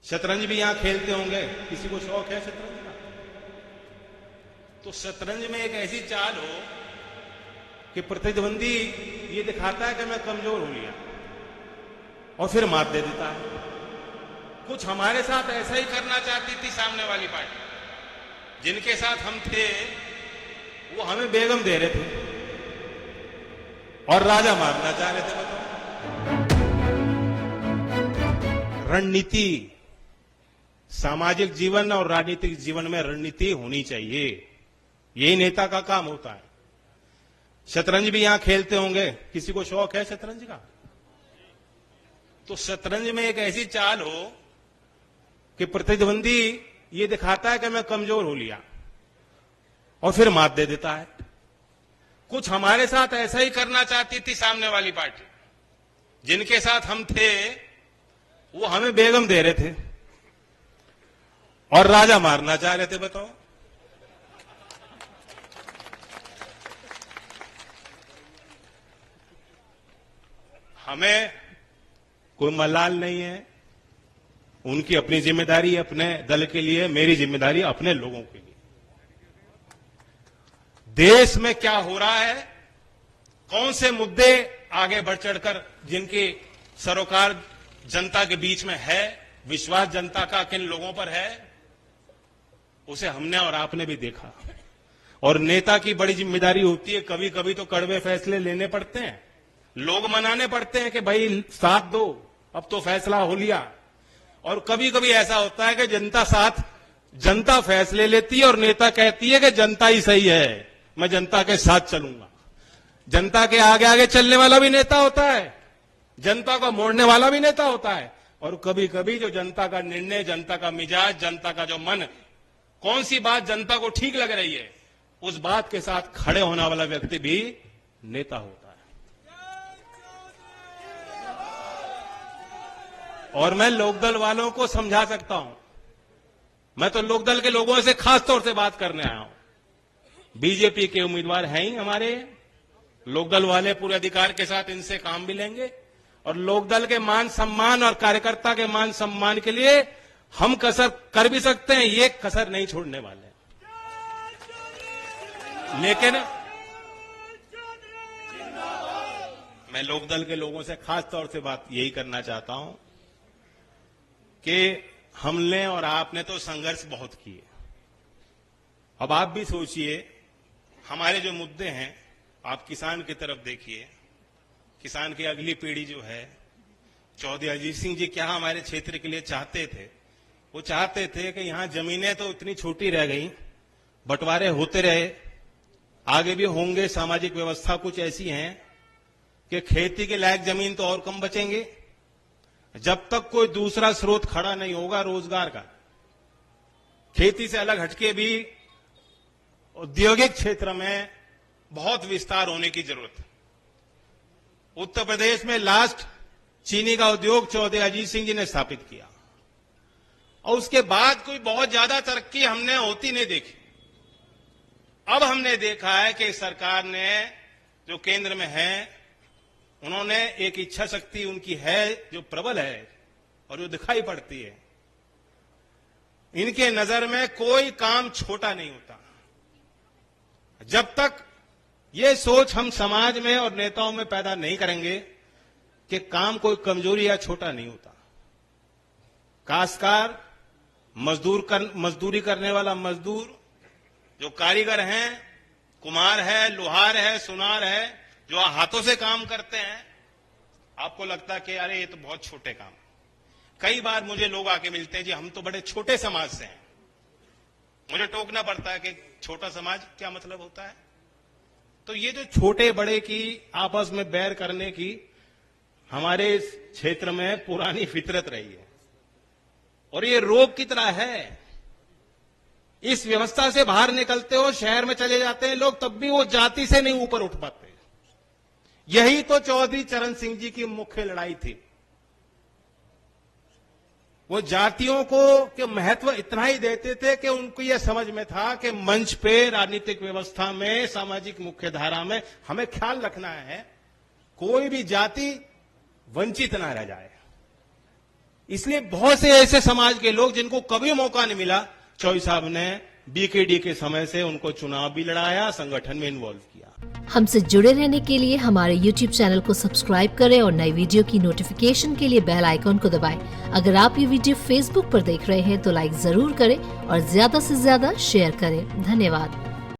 शतरंज भी यहां खेलते होंगे, किसी को शौक है शतरंज का? तो शतरंज में एक ऐसी चाल हो कि प्रतिद्वंदी ये दिखाता है कि मैं कमजोर हूं लिया और फिर मात दे देता है। कुछ हमारे साथ ऐसा ही करना चाहती थी सामने वाली पार्टी, जिनके साथ हम थे वो हमें बेगम दे रहे थे और राजा मारना चाह रहे थे। बताओ, रणनीति, सामाजिक जीवन और राजनीतिक जीवन में रणनीति होनी चाहिए, यही नेता का काम होता है। शतरंज भी यहां खेलते होंगे, किसी को शौक है शतरंज का? तो शतरंज में एक ऐसी चाल हो कि प्रतिद्वंदी ये दिखाता है कि मैं कमजोर हूं लिया और फिर मात दे देता है। कुछ हमारे साथ ऐसा ही करना चाहती थी सामने वाली पार्टी, जिनके साथ हम थे वो हमें बेगम दे रहे थे और राजा मारना चाह रहे थे। बताओ, हमें कोई मलाल नहीं है, उनकी अपनी जिम्मेदारी है अपने दल के लिए, मेरी जिम्मेदारी अपने लोगों के लिए। देश में क्या हो रहा है, कौन से मुद्दे आगे बढ़ चढ़कर जिनकी सरोकार जनता के बीच में है, विश्वास जनता का किन लोगों पर है, उसे हमने और आपने भी देखा। और नेता की बड़ी जिम्मेदारी होती है, कभी कभी तो कड़वे फैसले लेने पड़ते हैं, लोग मनाने पड़ते हैं कि भाई साथ दो, अब तो फैसला हो लिया। और कभी कभी ऐसा होता है कि जनता फैसले लेती है और नेता कहती है कि जनता ही सही है, मैं जनता के साथ चलूंगा। जनता के आगे आगे चलने वाला भी नेता होता है, जनता को मोड़ने वाला भी नेता होता है। और कभी कभी जो जनता का निर्णय, जनता का मिजाज, जनता का जो मन, कौन सी बात जनता को ठीक लग रही है, उस बात के साथ खड़े होने वाला व्यक्ति भी नेता होता है। और मैं लोकदल वालों को समझा सकता हूं, मैं तो लोकदल के लोगों से खास तौर से बात करने आया हूं। बीजेपी के उम्मीदवार हैं ही हमारे, लोकदल वाले पूरे अधिकार के साथ इनसे काम भी लेंगे और लोकदल के मान सम्मान और कार्यकर्ता के मान सम्मान के लिए हम कसर कर भी सकते हैं, ये कसर नहीं छोड़ने वाले। लेकिन मैं लोकदल के लोगों से खास तौर से बात यही करना चाहता हूं कि हमने और आपने तो संघर्ष बहुत किए, अब आप भी सोचिए हमारे जो मुद्दे हैं। आप किसान की तरफ देखिए, किसान की अगली पीढ़ी जो है, चौधरी अजीत सिंह जी क्या हमारे क्षेत्र के लिए चाहते थे? वो चाहते थे कि यहां जमीनें तो इतनी छोटी रह गई, बंटवारे होते रहे, आगे भी होंगे, सामाजिक व्यवस्था कुछ ऐसी है कि खेती के लायक जमीन तो और कम बचेंगे। जब तक कोई दूसरा स्रोत खड़ा नहीं होगा रोजगार का, खेती से अलग हटके भी औद्योगिक क्षेत्र में बहुत विस्तार होने की जरूरत है। उत्तर प्रदेश में लास्ट चीनी का उद्योग चौधरी अजीत सिंह जी ने स्थापित किया और उसके बाद कोई बहुत ज्यादा तरक्की हमने होती नहीं देखी। अब हमने देखा है कि सरकार ने जो केंद्र में है, उन्होंने एक इच्छा शक्ति उनकी है जो प्रबल है और जो दिखाई पड़ती है। इनके नजर में कोई काम छोटा नहीं होता। जब तक ये सोच हम समाज में और नेताओं में पैदा नहीं करेंगे कि काम कोई कमजोरी या छोटा नहीं होता। काश्तकार, मजदूरी करने वाला मजदूर, जो कारीगर हैं, कुम्हार है, लोहार है, सुनार है, जो हाथों से काम करते हैं, आपको लगता है कि अरे ये तो बहुत छोटे काम। कई बार मुझे लोग आके मिलते हैं, जी हम तो बड़े छोटे समाज से हैं। मुझे टोकना पड़ता है कि छोटा समाज क्या मतलब होता है। तो ये जो छोटे बड़े की आपस में बैर करने की हमारे इस क्षेत्र में पुरानी फितरत रही है और ये रोग की तरह है। इस व्यवस्था से बाहर निकलते हो, शहर में चले जाते हैं लोग, तब भी वो जाति से नहीं ऊपर उठ पाते। यही तो चौधरी चरण सिंह जी की मुख्य लड़ाई थी। वो जातियों को के महत्व इतना ही देते थे कि उनको यह समझ में था कि मंच पे, राजनीतिक व्यवस्था में, सामाजिक मुख्यधारा में हमें ख्याल रखना है कोई भी जाति वंचित ना रह जाए। इसलिए बहुत से ऐसे समाज के लोग जिनको कभी मौका नहीं मिला, चौई साहब ने बीकेडी के समय से उनको चुनाव भी लड़ाया, संगठन में इन्वॉल्व किया। हमसे जुड़े रहने के लिए हमारे YouTube चैनल को सब्सक्राइब करें और नई वीडियो की नोटिफिकेशन के लिए बेल आइकॉन को दबाएं। अगर आप ये वीडियो Facebook पर देख रहे हैं तो लाइक जरूर करें और ज्यादा से ज्यादा शेयर करें। धन्यवाद।